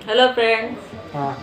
Hello friends. हाँ।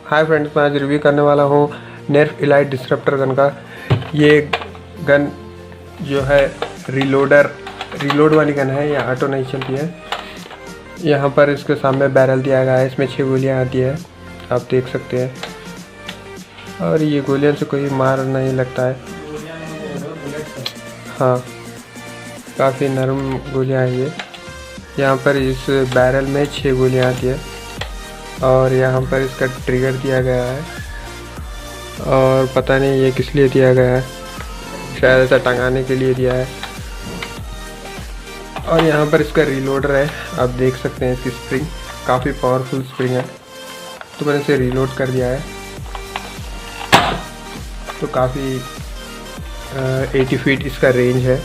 Hi friends, मैं आज रिव्यू करने वाला हूँ नर्फ इलाइट डिस्रप्टर गन का। ये गन जो है रीलोड वाली गन है, या ऑटो नहीं चलती है। यहाँ पर इसके सामने बैरल दिया गया है, इसमें 6 गोलियाँ आती है, आप देख सकते हैं। और ये गोलियों से कोई मार नहीं लगता है। हाँ, काफ़ी नरम गोलियाँ हैं ये। यहाँ पर इस बैरल में 6 गोलियाँ आती है और यहाँ पर इसका ट्रिगर दिया गया है, और पता नहीं ये किस लिए दिया गया है, शायद ऐसा टंगाने के लिए दिया है। और यहाँ पर इसका रीलोडर है, आप देख सकते हैं। इसकी स्प्रिंग काफ़ी पावरफुल स्प्रिंग है, तो मैंने इसे रीलोड कर दिया है। तो काफ़ी 80 फीट इसका रेंज है।